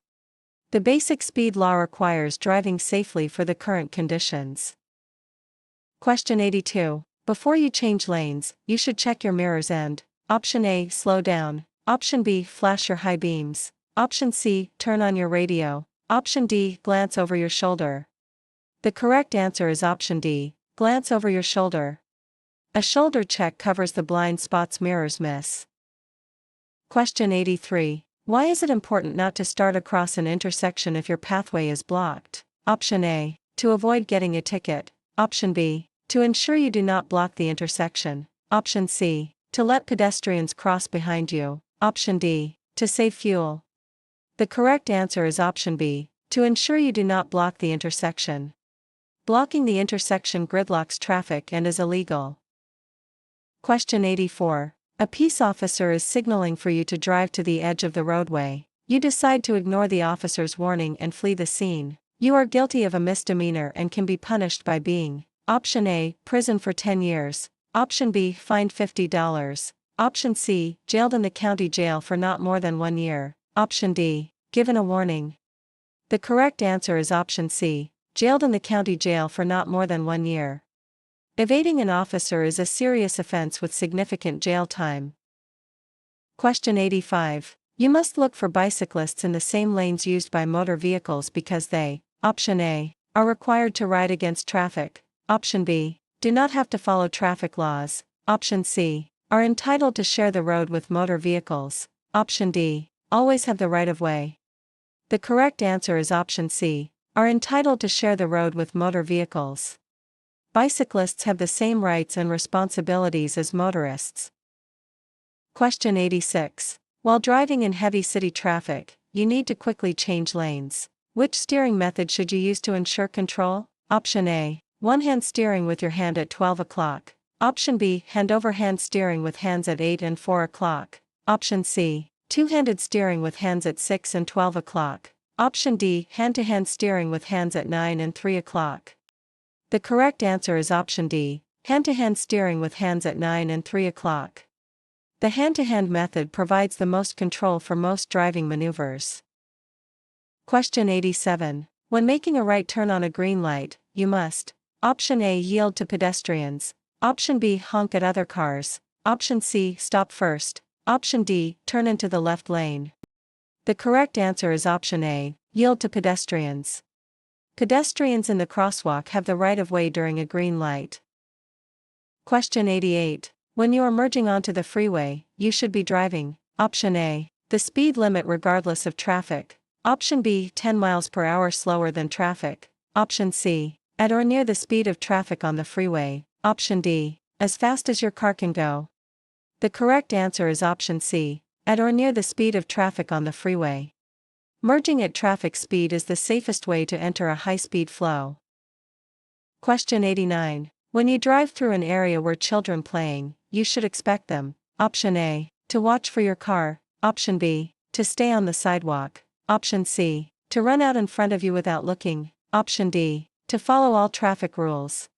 The basic speed law requires driving safely for the current conditions. Question 82. Before you change lanes, you should check your mirrors and option A, slow down. Option B, flash your high beams. Option C, turn on your radio. Option D, glance over your shoulder. The correct answer is option D, glance over your shoulder. A shoulder check covers the blind spots mirrors miss. Question 83. Why is it important not to start across an intersection if your pathway is blocked? Option A, to avoid getting a ticket. Option B, to ensure you do not block the intersection. Option C, to let pedestrians cross behind you. Option D, to save fuel. The correct answer is option B, to ensure you do not block the intersection. Blocking the intersection gridlocks traffic and is illegal. Question 84. A peace officer is signaling for you to drive to the edge of the roadway. You decide to ignore the officer's warning and flee the scene. You are guilty of a misdemeanor and can be punished by being option A, prison for 10 years. Option B, fined $50. Option C, jailed in the county jail for not more than 1 year. Option D, given a warning. The correct answer is option C, jailed in the county jail for not more than 1 year. Evading an officer is a serious offense with significant jail time. Question 85. You must look for bicyclists in the same lanes used by motor vehicles because they, option A, are required to ride against traffic. Option B, do not have to follow traffic laws. Option C, are entitled to share the road with motor vehicles. Option D, always have the right of way. The correct answer is option C, are entitled to share the road with motor vehicles. Bicyclists have the same rights and responsibilities as motorists. Question 86. While driving in heavy city traffic, you need to quickly change lanes. Which steering method should you use to ensure control? Option A, one-hand steering with your hand at 12 o'clock. Option B, hand-over-hand steering with hands at 8 and 4 o'clock. Option C, two-handed steering with hands at 6 and 12 o'clock. Option D, hand-to-hand steering with hands at 9 and 3 o'clock. The correct answer is option D, hand-to-hand steering with hands at 9 and 3 o'clock. The hand-to-hand method provides the most control for most driving maneuvers. Question 87. When making a right turn on a green light, you must option A, yield to pedestrians. Option B, honk at other cars. Option C, stop first. Option D, turn into the left lane. The correct answer is option A, yield to pedestrians. Pedestrians in the crosswalk have the right of way during a green light. Question 88. When you are merging onto the freeway, you should be driving. Option A, the speed limit regardless of traffic. Option B, 10 miles per hour slower than traffic. Option C, at or near the speed of traffic on the freeway. Option D, as fast as your car can go. The correct answer is option C, at or near the speed of traffic on the freeway. Merging at traffic speed is the safest way to enter a high-speed flow. Question 89. When you drive through an area where children playing, you should expect them. Option A, to watch for your car. Option B, to stay on the sidewalk. Option C. To run out in front of you without looking. Option D. To follow all traffic rules.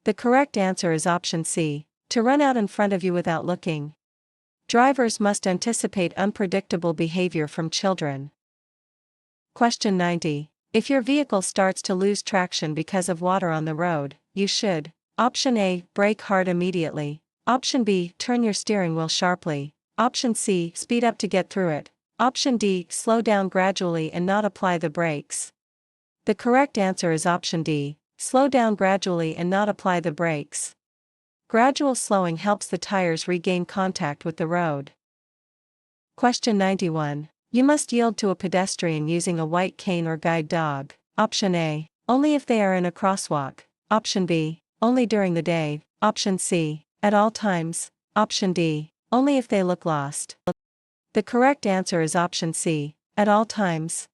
The correct answer is option C. To run out in front of you without looking. Drivers must anticipate unpredictable behavior from children. Question 90. If your vehicle starts to lose traction because of water on the road, you should: Option A. Brake hard immediately. Option B. Turn your steering wheel sharply. Option C. Speed up to get through it. Option D. Slow down gradually and not apply the brakes. The correct answer is option D. Slow down gradually and not apply the brakes. Gradual slowing helps the tires regain contact with the road. Question 91. You must yield to a pedestrian using a white cane or guide dog. Option A. Only if they are in a crosswalk. Option B. Only during the day. Option C. At all times. Option D. Only if they look lost. The correct answer is option C. At all times.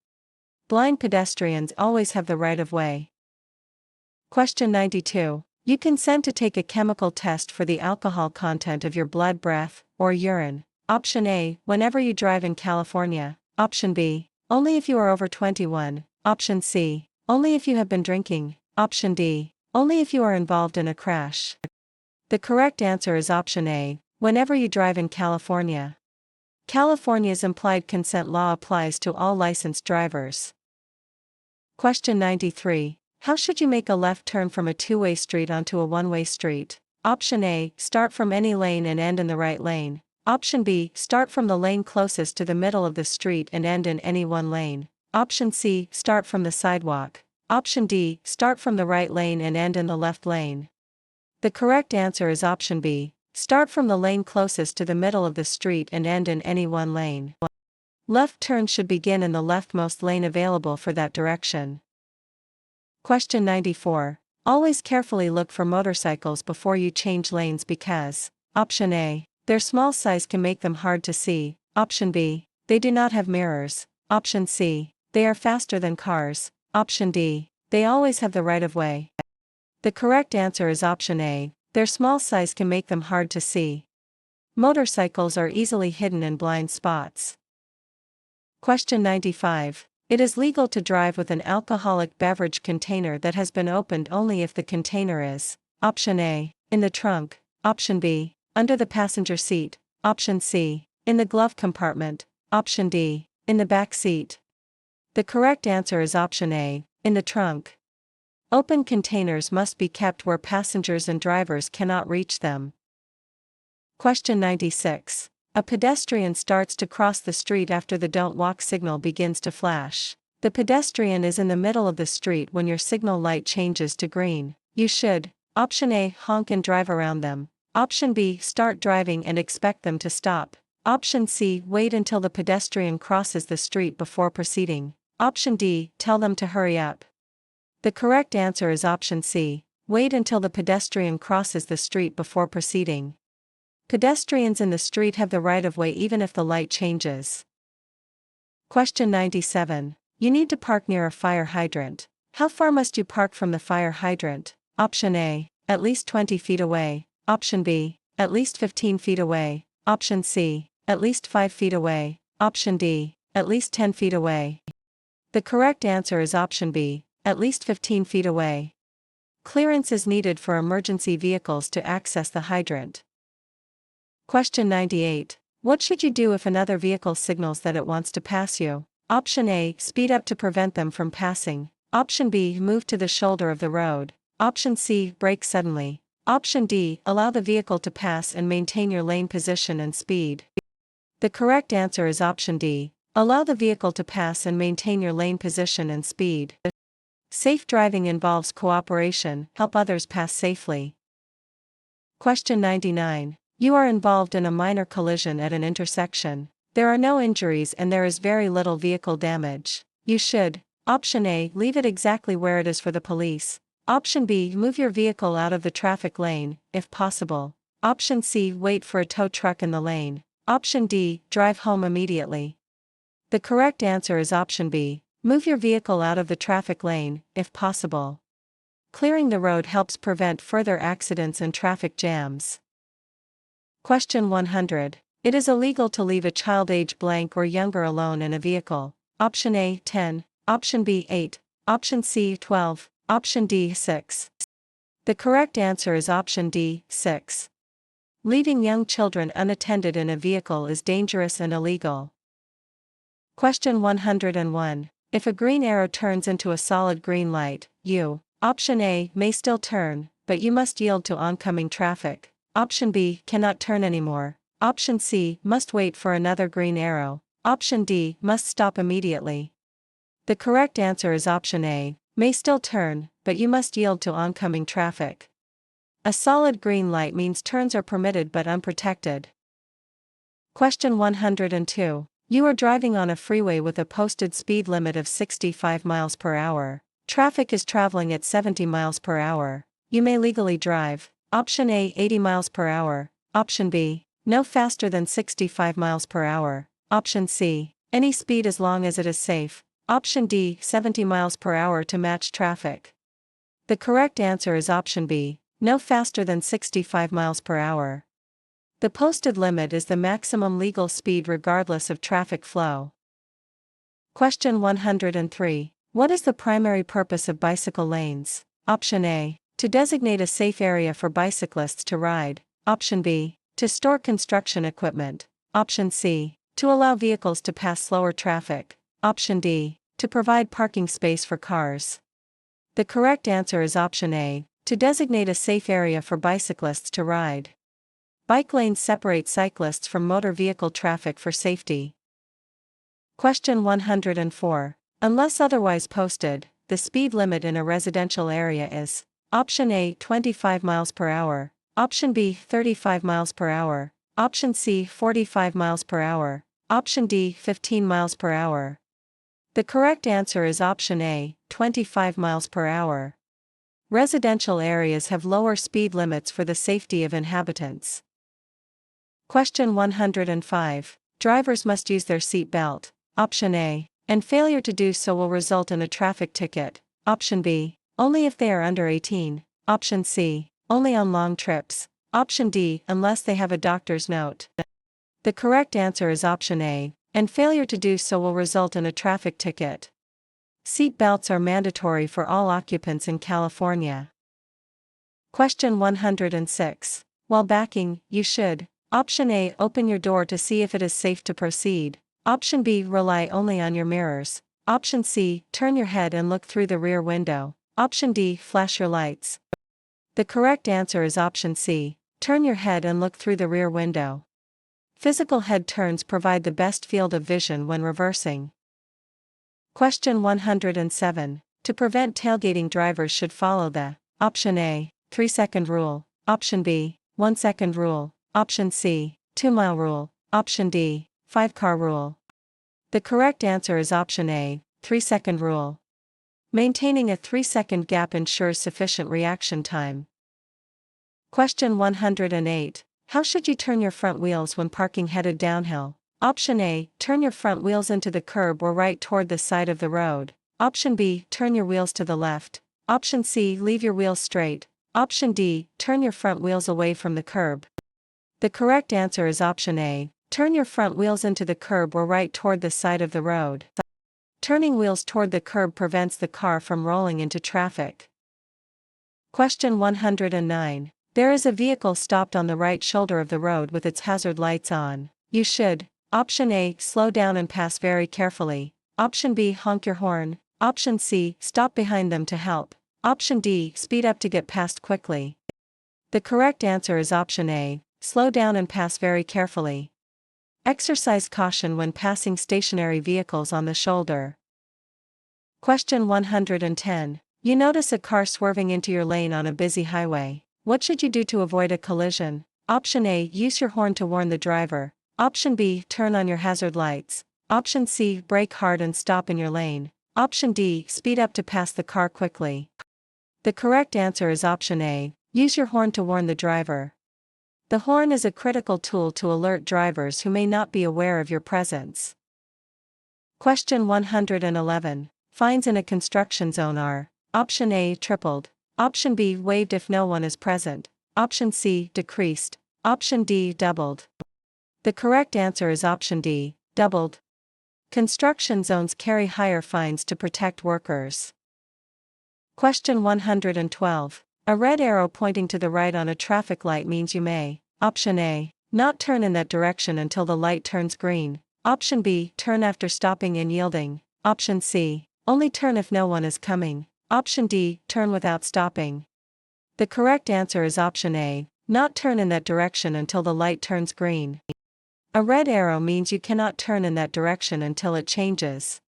Blind pedestrians always have the right of way. Question 92. You consent to take a chemical test for the alcohol content of your blood, breath, or urine. Option A. Whenever you drive in California. Option B. Only if you are over 21. Option C. Only if you have been drinking. Option D. Only if you are involved in a crash. The correct answer is option A. Whenever you drive in California. California's implied consent law applies to all licensed drivers. Question 93. How should you make a left turn from a two-way street onto a one-way street? Option A. Start from any lane and end in the right lane. Option B. Start from the lane closest to the middle of the street and end in any one lane. Option C. Start from the sidewalk. Option D. Start from the right lane and end in the left lane. The correct answer is option B. Start from the lane closest to the middle of the street and end in any one lane. Left turns should begin in the leftmost lane available for that direction. Question 94. Always carefully look for motorcycles before you change lanes because: Option A. Their small size can make them hard to see. Option B. They do not have mirrors. Option C. They are faster than cars. Option D. They always have the right of way. The correct answer is option A. Their small size can make them hard to see. Motorcycles are easily hidden in blind spots. Question 95. It is legal to drive with an alcoholic beverage container that has been opened only if the container is: Option A. In the trunk. Option B. Under the passenger seat. Option C. In the glove compartment. Option D. In the back seat. The correct answer is option A. In the trunk. Open containers must be kept where passengers and drivers cannot reach them. Question 96. A pedestrian starts to cross the street after the don't walk signal begins to flash. The pedestrian is in the middle of the street when your signal light changes to green. You should: Option A. Honk and drive around them. Option B. Start driving and expect them to stop. Option C. Wait until the pedestrian crosses the street before proceeding. Option D. Tell them to hurry up. The correct answer is option C. Wait until the pedestrian crosses the street before proceeding. Pedestrians in the street have the right of way even if the light changes. Question 97. You need to park near a fire hydrant. How far must you park from the fire hydrant? Option A. At least 20 feet away. Option B. At least 15 feet away. Option C. At least 5 feet away. Option D. At least 10 feet away. The correct answer is option B. At least 15 feet away. Clearance is needed for emergency vehicles to access the hydrant. Question 98. What should you do if another vehicle signals that it wants to pass you? Option A. Speed up to prevent them from passing. Option B. Move to the shoulder of the road. Option C. Brake suddenly. Option D. Allow the vehicle to pass and maintain your lane position and speed. The correct answer is option D. Allow the vehicle to pass and maintain your lane position and speed. Safe driving involves cooperation. Help others pass safely. Question 99. You are involved in a minor collision at an intersection. There are no injuries and there is very little vehicle damage. You should: Option A. Leave it exactly where it is for the police. Option B. Move your vehicle out of the traffic lane, if possible. Option C. Wait for a tow truck in the lane. Option D. Drive home immediately. The correct answer is option B. Move your vehicle out of the traffic lane, if possible. Clearing the road helps prevent further accidents and traffic jams. Question 100. It is illegal to leave a child age blank or younger alone in a vehicle. option A 10, option B 8, option C 12, option D 6. The correct answer is option D 6. Leaving young children unattended in a vehicle is dangerous and illegal. Question 101. If a green arrow turns into a solid green light, you, option A, may still turn, but you must yield to oncoming traffic. Option B, cannot turn anymore. Option C, must wait for another green arrow. Option D, must stop immediately. The correct answer is option A, may still turn, but you must yield to oncoming traffic. A solid green light means turns are permitted but unprotected. Question 102. You are driving on a freeway with a posted speed limit of 65 miles per hour. Traffic is traveling at 70 miles per hour. You may legally drive. Option A 80 miles per hour. Option B, no faster than 65 miles per hour. Option C, any speed as long as it is safe. Option D 70 miles per hour to match traffic. The correct answer is option B, no faster than 65 miles per hour. The posted limit is the maximum legal speed regardless of traffic flow. Question 103. What is the primary purpose of bicycle lanes? Option A, to designate a safe area for bicyclists to ride. Option B, to store construction equipment. Option C, to allow vehicles to pass slower traffic. Option D, to provide parking space for cars. The correct answer is option A, to designate a safe area for bicyclists to ride. Bike lanes separate cyclists from motor vehicle traffic for safety. Question 104. Unless otherwise posted, the speed limit in a residential area is: option A 25 miles per hour, option B 35 miles per hour, option C 45 miles per hour, option D 15 miles per hour. The correct answer is option A, 25 miles per hour. Residential areas have lower speed limits for the safety of inhabitants. Question 105. Drivers must use their seat belt. Option A, and failure to do so will result in a traffic ticket. Option B, only if they are under 18. Option C, only on long trips. Option D, unless they have a doctor's note. The correct answer is option A, and failure to do so will result in a traffic ticket. Seat belts are mandatory for all occupants in California. Question 106. While backing, you should: option A, open your door to see if it is safe to proceed. Option B, rely only on your mirrors. Option C, turn your head and look through the rear window. Option D, flash your lights. The correct answer is option C, turn your head and look through the rear window. Physical head turns provide the best field of vision when reversing. Question 107. To prevent tailgating, drivers should follow the: option A, 3-second rule. Option B, 1-second rule. Option C, 2-mile rule. Option D, 5-car rule. The correct answer is option A, 3-second rule. Maintaining a 3-second gap ensures sufficient reaction time. Question 108. How should you turn your front wheels when parking headed downhill? Option A, turn your front wheels into the curb or right toward the side of the road. Option B, turn your wheels to the left. Option C, leave your wheels straight. Option D, turn your front wheels away from the curb. The correct answer is option A, turn your front wheels into the curb or right toward the side of the road. Turning wheels toward the curb prevents the car from rolling into traffic. Question 109. There is a vehicle stopped on the right shoulder of the road with its hazard lights on. You should: option A, slow down and pass very carefully. Option B, honk your horn. Option C, stop behind them to help. Option D, speed up to get past quickly. The correct answer is option A, slow down and pass very carefully. Exercise caution when passing stationary vehicles on the shoulder. Question 110. You notice a car swerving into your lane on a busy highway. What should you do to avoid a collision? Option A, use your horn to warn the driver. Option B, turn on your hazard lights. Option C, brake hard and stop in your lane. Option D, speed up to pass the car quickly. The correct answer is option A, use your horn to warn the driver. The horn is a critical tool to alert drivers who may not be aware of your presence. Question 111. Fines in a construction zone are: option A, tripled. Option B, waived if no one is present. Option C, decreased. Option D, doubled. The correct answer is option D, doubled. Construction zones carry higher fines to protect workers. Question 112. A red arrow pointing to the right on a traffic light means you may, option A, not turn in that direction until the light turns green. Option B, turn after stopping and yielding. Option C, only turn if no one is coming. Option D, turn without stopping. The correct answer is option A, not turn in that direction until the light turns green. A red arrow means you cannot turn in that direction until it changes.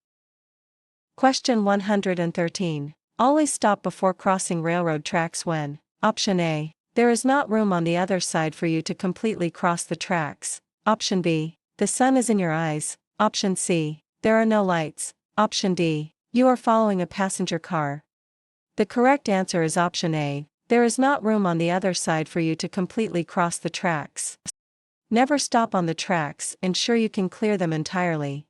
Question 113. Always stop before crossing railroad tracks when, option A, there is not room on the other side for you to completely cross the tracks. Option B, the sun is in your eyes. Option C, there are no lights. Option D, you are following a passenger car. The correct answer is option A, there is not room on the other side for you to completely cross the tracks. Never stop on the tracks, ensure you can clear them entirely.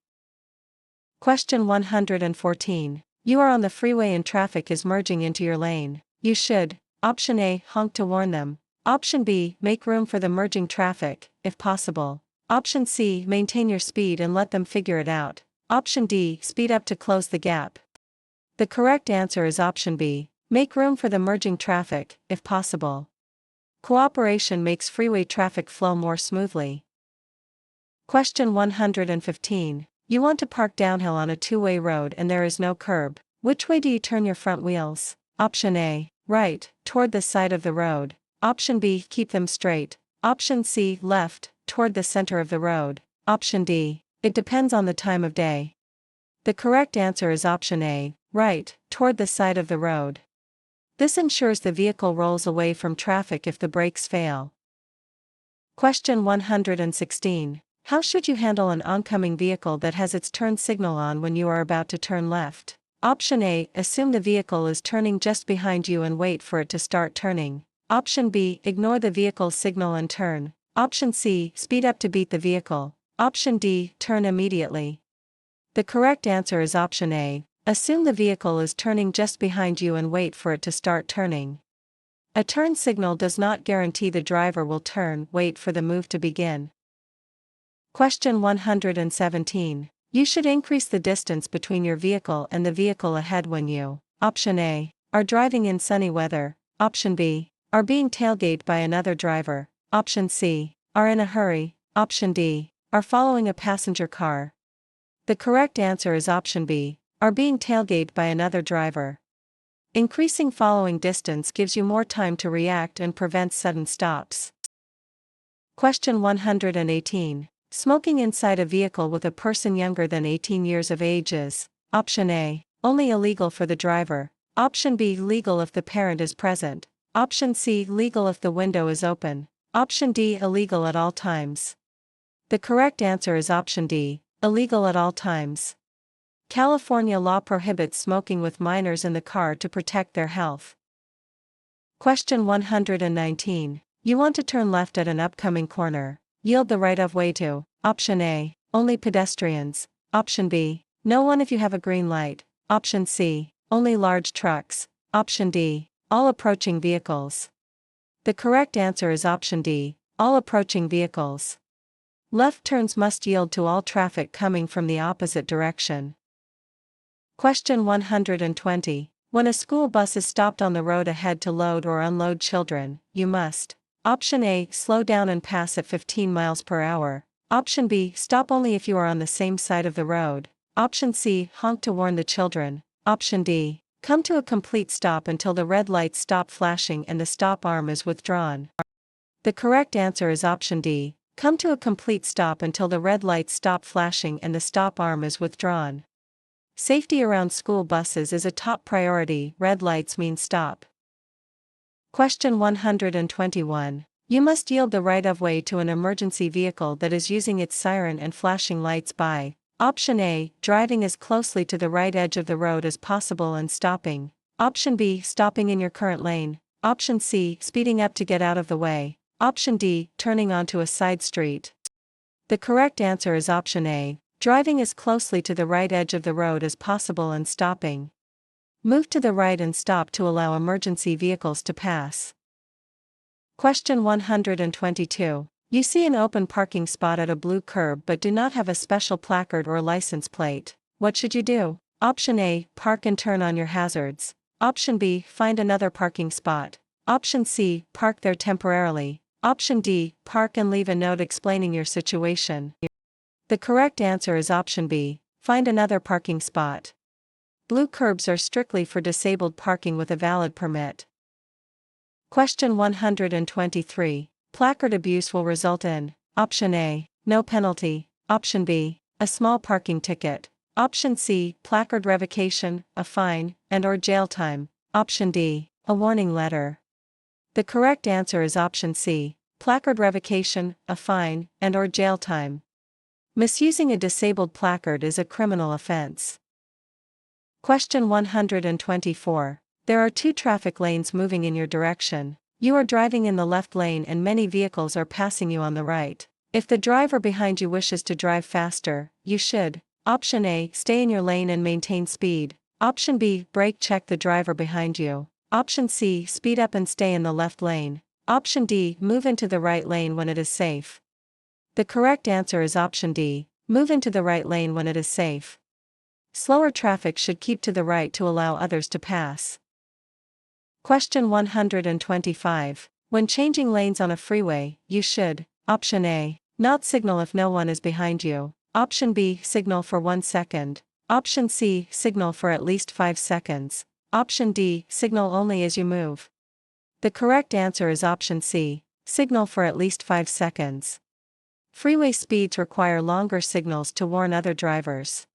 Question 114. You are on the freeway and traffic is merging into your lane. You should, option A, honk to warn them. Option B, make room for the merging traffic, if possible. Option C, maintain your speed and let them figure it out. Option D, speed up to close the gap. The correct answer is option B, make room for the merging traffic, if possible. Cooperation makes freeway traffic flow more smoothly. Question 115. You want to park downhill on a two-way road and there is no curb. Which way do you turn your front wheels? Option A, right, toward the side of the road. Option B, keep them straight. Option C, left, toward the center of the road. Option D, it depends on the time of day. The correct answer is option A, right, toward the side of the road. This ensures the vehicle rolls away from traffic if the brakes fail. Question 116. How should you handle an oncoming vehicle that has its turn signal on when you are about to turn left? Option A, assume the vehicle is turning just behind you and wait for it to start turning. Option B, ignore the vehicle's signal and turn. Option C, speed up to beat the vehicle. Option D, turn immediately. The correct answer is option A, assume the vehicle is turning just behind you and wait for it to start turning. A turn signal does not guarantee the driver will turn, wait for the move to begin. Question 117. You should increase the distance between your vehicle and the vehicle ahead when you, option A, are driving in sunny weather. Option B, are being tailgated by another driver. Option C, are in a hurry. Option D, are following a passenger car. The correct answer is option B, are being tailgated by another driver. Increasing following distance gives you more time to react and prevents sudden stops. Question 118. Smoking inside a vehicle with a person younger than 18 years of age is, option A, only illegal for the driver. Option B, legal if the parent is present. Option C, legal if the window is open. Option D, illegal at all times. The correct answer is option D, illegal at all times. California law prohibits smoking with minors in the car to protect their health. Question 119. You want to turn left at an upcoming corner. Yield the right of way to, option A, only pedestrians. Option B, no one if you have a green light. Option C, only large trucks. Option D, all approaching vehicles. The correct answer is option D, all approaching vehicles. Left turns must yield to all traffic coming from the opposite direction. Question 120. When a school bus is stopped on the road ahead to load or unload children, you must, option A, slow down and pass at 15 miles per hour. Option B, stop only if you are on the same side of the road. Option C, honk to warn the children. Option D, come to a complete stop until the red lights stop flashing and the stop arm is withdrawn. The correct answer is option D, come to a complete stop until the red lights stop flashing and the stop arm is withdrawn. Safety around school buses is a top priority. Red lights mean stop. Question 121. You must yield the right of way to an emergency vehicle that is using its siren and flashing lights by, option A, driving as closely to the right edge of the road as possible and stopping. Option B, stopping in your current lane. Option C, speeding up to get out of the way. Option D, turning onto a side street. The correct answer is option A, driving as closely to the right edge of the road as possible and stopping. Move to the right and stop to allow emergency vehicles to pass. Question 122. You see an open parking spot at a blue curb but do not have a special placard or license plate. What should you do? Option A, park and turn on your hazards. Option B, find another parking spot. Option C, park there temporarily. Option D, park and leave a note explaining your situation. The correct answer is option B, find another parking spot. Blue curbs are strictly for disabled parking with a valid permit. Question 123. Placard abuse will result in option A, no penalty. Option B, a small parking ticket. Option C, placard revocation, a fine, and/or jail time. Option D, a warning letter. The correct answer is option C, placard revocation, a fine, and/or jail time. Misusing a disabled placard is a criminal offense. Question 124. There are 2 traffic lanes moving in your direction. You are driving in the left lane and many vehicles are passing you on the right. If the driver behind you wishes to drive faster, you should: option A, stay in your lane and maintain speed. Option B, brake check the driver behind you. Option C, speed up and stay in the left lane. Option D, move into the right lane when it is safe. The correct answer is option D, move into the right lane when it is safe. Slower traffic should keep to the right to allow others to pass. Question 125. When changing lanes on a freeway, you should: option A, not signal if no one is behind you. Option B, signal for 1 second. Option C, signal for at least 5 seconds. Option D, signal only as you move. The correct answer is option C, signal for at least 5 seconds. Freeway speeds require longer signals to warn other drivers.